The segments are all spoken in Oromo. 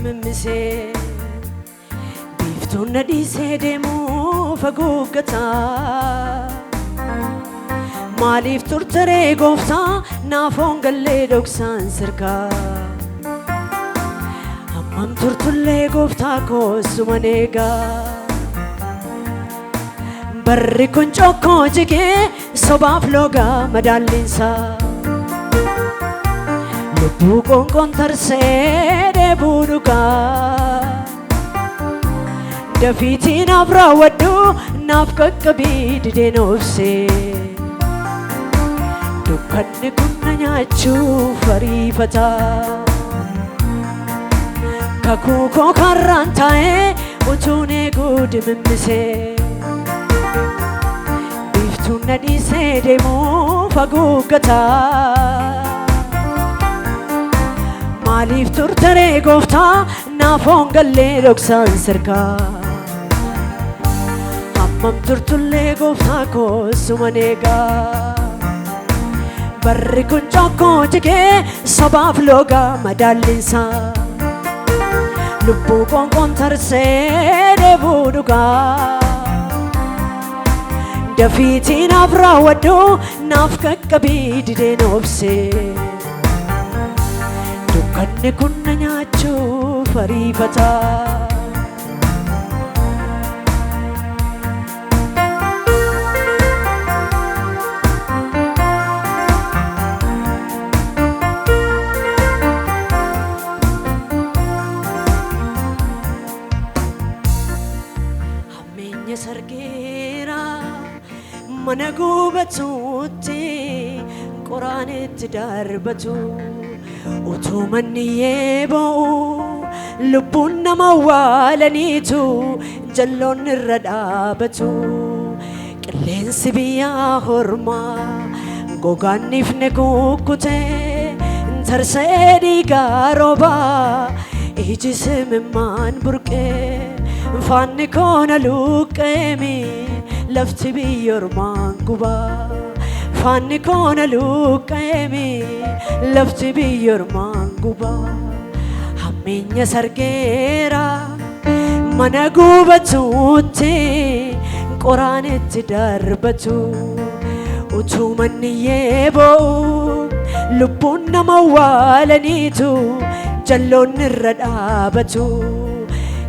dimimmise biftun nadise demo fagugata malif turtere gofta nafon galle doksan sirka ammam turtulle gofta ko sumanega barri kun chokko jige sobaf loga madallinsa lubu kon tarse de buruka dafiti nafra wadu nafkakabid de nofse dukkanni kunna nyachu farifata kakuko karantae utune gudimmise Tunadi se demo fagugata Malif turtare gofta nafon galle doksan sirka Hammam turtulle gofta ko sumanega Barri kun chokko jige sabaf loga madallinsa Lubbu kon tarse de buduga dafiti nafra wadu nafkakabid de nofse dukkanni kunna nyachu farifata amenya sargera managubatuti qoranit darbatu utumanniyebo lubunna mawalanitu jallon radabatu qlensi biya horma goganifne kukute tarsedi garoba ijismman burqe fanni kona luqemi lafti biyor manguba fanni kona luqemi lafti biyor manguba hammenya sargera managubatuti qoranit darbatu utumanniyebo lubunna mawalanitu jallon radabatu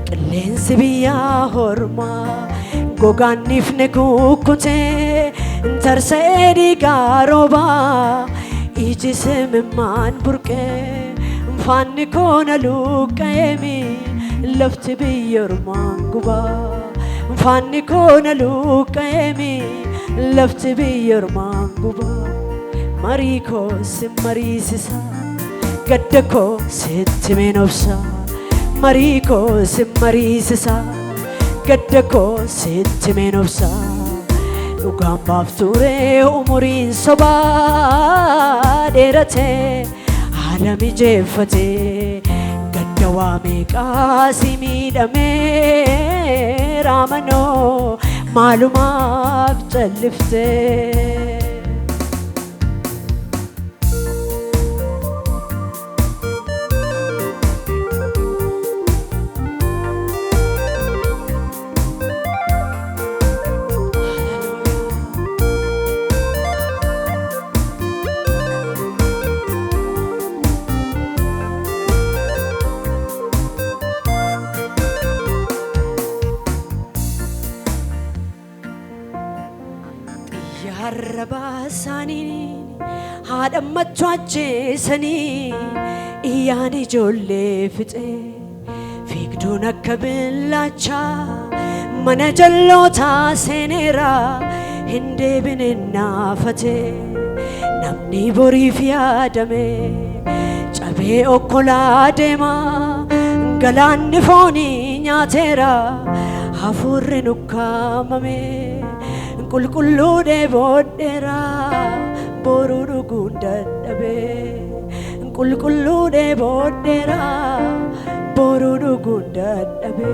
qlensi biya horma goganifne kukute tarsedi garoba ijismman burqe fanni kona luqemi lafti biyor manguba fanni kona luqemi lafti biyor manguba mariko simmarisisa gaddako sitmenofsa mariko simmarisisa gaddako sitmenofsa ugam bafture umurin soba derate alami jefate gaddawame qasimi dame ramano maluma chalifte Yarabasani hadamachwache sani iyani jolle fite figduna kabilacha manajallota senera hinde binna fate namni borifia dame chabe okola dema galanni foni nyatera hafurre nukamame kulkullu de bodera boruru gundadabe kulkullu de bodera boruru gundadabe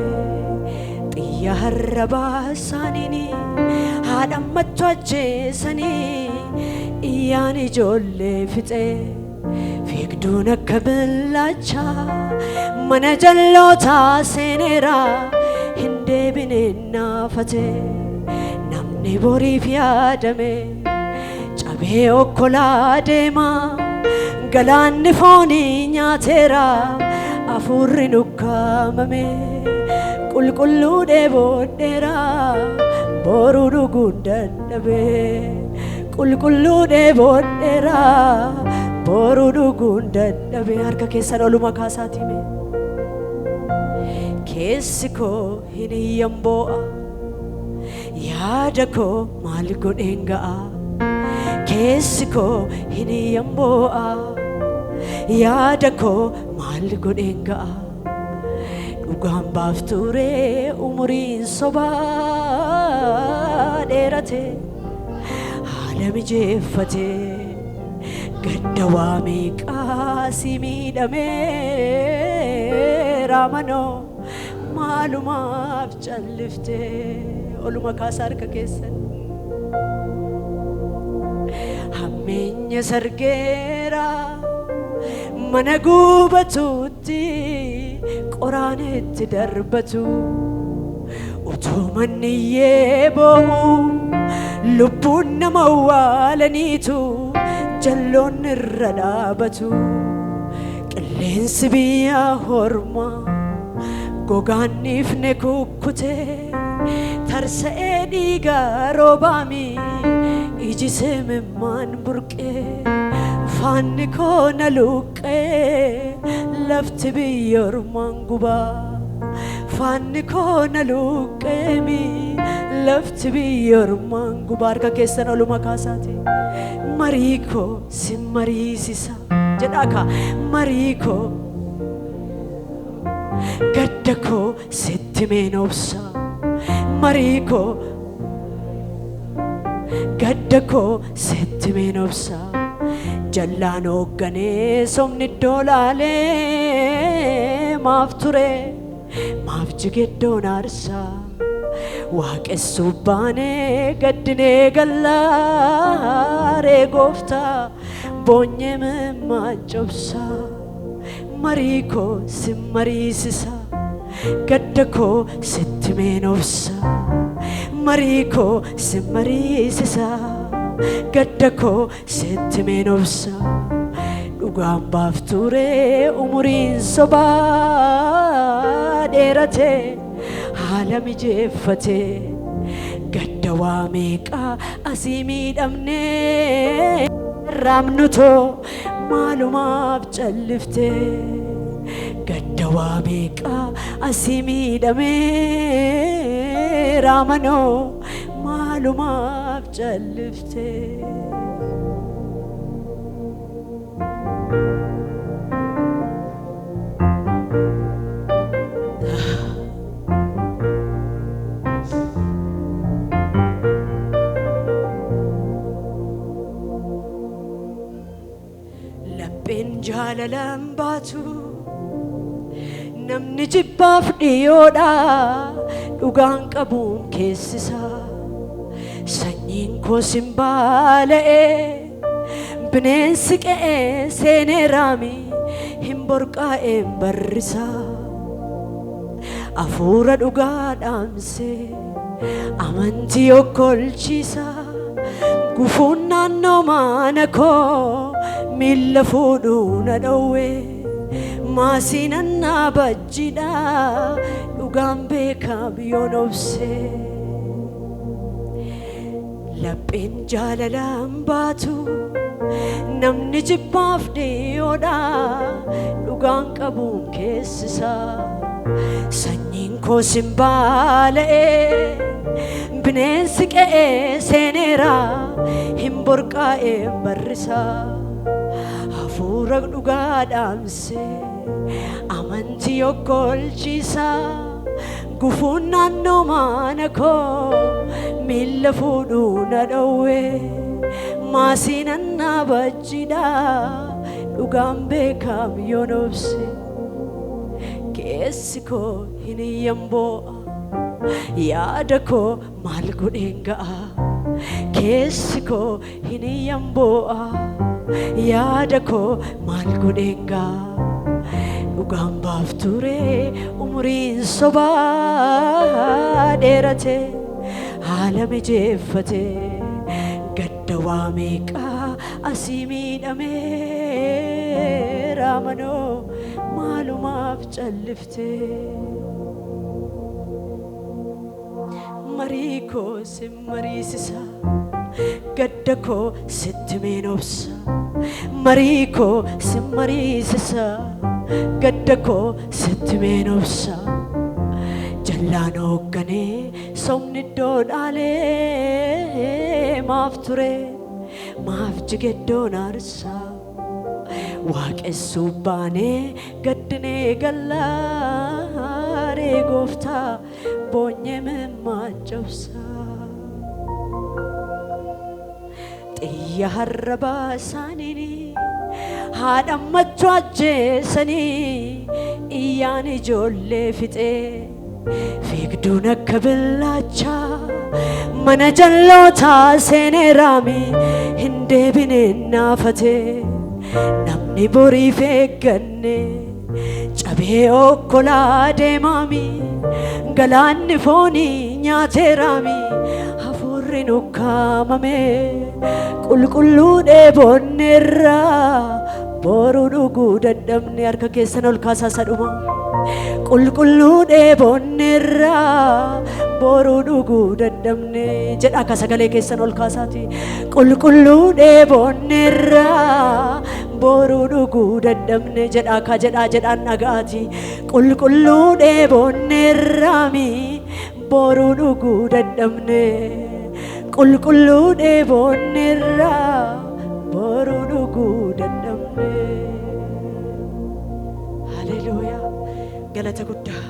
tiya harrabasanini hadamachwache sani iyani jolle fite fiigduun akka billachaa mana jallootaa seeneeraa hin deebine naafate namni boriif yaadame cabee okkolaa deemaa galaanni foonii nyaateera afurri nukkaamame qulqulluu dheeboodheera boruu dhuguun dadhabe qulqulluu dheeboodheera boruu dhuguun dadhabe harka keessan oluma kaasaatiime keessi koo hin yamboo'a yaada koo maal godheen ga'a keessi koo hin yamboo'a yaada koo maal godheen ga'a dhugaan baafturee umuriin sobaa dheerate haala mijeeffate gadda waa meeqaa si miidhameera manoo maalumaaf callifte oluma kaasaa harka keessan hammeenya sargeera mana gubatuutti qoraanetti darbatu utuu manniyyee boo'u lubbuun nama awwaalaniitu jalloon irra dhaabatu qilleensi biyya hormaa gogaanniifne kukkute tarsa'ee dhiigaa roobaami iji seemimmaan burqee faanni koo na luqqee lafti biyya ormaan gubaa faanni koo na luqqeemi lafti biyya ormaan gubaa harka keessan oluma kaasaati marii koo si mariisisa jedhaaka marii koo gadda koo sitti meenobsa marii koo gadda koo sitti meenobsa jallaan hoogganee somni iddoo laalee maaf ture maaf jigeddoon aarsaa waaqessuuf baanee gaddinee gallaaree gooftaa boonyee mimmaan cobsaa marii koo si mariisisa gadda koo sitti meenobsa marii koo si mariisisa gadda koo sitti meenobsa dhugaan baafturee umuriin sobaa dheerate haala mijeeffate gadda waa meeqaa asii miidhamne raamnutoo maalumaaf callifte gadda waa meeqaa asii miidhame raamanoo maalumaaf callifte lapheen jaalalaan baatu namni jibbaaf dhiyoodha dhugaan qabuun keessisaa sanyiin koo simbaala'ee bineensi qe'ee seenee raami hin borqaa'een barrisaa afuura dhugaa dhaamsee amantii okkolchiisaa gufuun naannoo mana koo miilla fuudhuu na dhowwee maasiin annaa bajjidha dhugaan beekaam yoon obsee lapheen jaalalaan baatu namni jibbaaf dhiyoodha dhugaan qabuun keessisaa sanyiin koo simbaala'ee bineensi qe'ee seeneera hin borqaa'een barrisaa hafuura dhugaa dhaamsee amantii okkolchiisaa gufuun naannoo mana koo miilla fuudhuu na dhowwee maasiin annaa bajjidha dhugaan beekaam yoon obse keessi koo hin yamboo'a yaada koo maal godheen ga'a keessi koo hin yamboo'a yaada koo maal godheengaa dhugaan baafture umriin sobaa dheerate haala mijeeffate gadda waa meeqaa asii miidhameera manoo maalumaaf callifte marii koo si mariisisa gadda koo sitti meenobsa marii koo si mariisisa gadda koo sitti meenobsa jallaan hoogganee somni iddoo dhaalee maaf ture maaf jigeddoon aarsaa waaqessuu baanee gaddinee gallaaree gooftaa boonyee mimmaa cabsaa xiyya harrabaa isaaniini haadhammachuu ajjeesanii iyyaan ijoollee fixee fiigduun akka billaachaa mana jallootaa seenee raamii hin deebine naafatee namni boriif eegganne cabee okkolaa deemaamii galaanni foonii nyaatee raamii hafuurri nukkaamamee qulqulluu dheebonneerraa boruu dhuguu dadhabne harka keessan ol kaasaa sadhuma qulqulluu dheebonneerraa boruu dhuguu dadhabne jedha akka sagalee keessan ol kaasaati qulqulluu dheebonneerraa boruu dhuguu dadhabne jedha akka jedhaan dhagaati qulqulluu dheebonneerraami boruu dhuguu dadhabne qulqulluu dheebonneerraa boruu dhuguu dadhabne haleluuyaa galata guddaa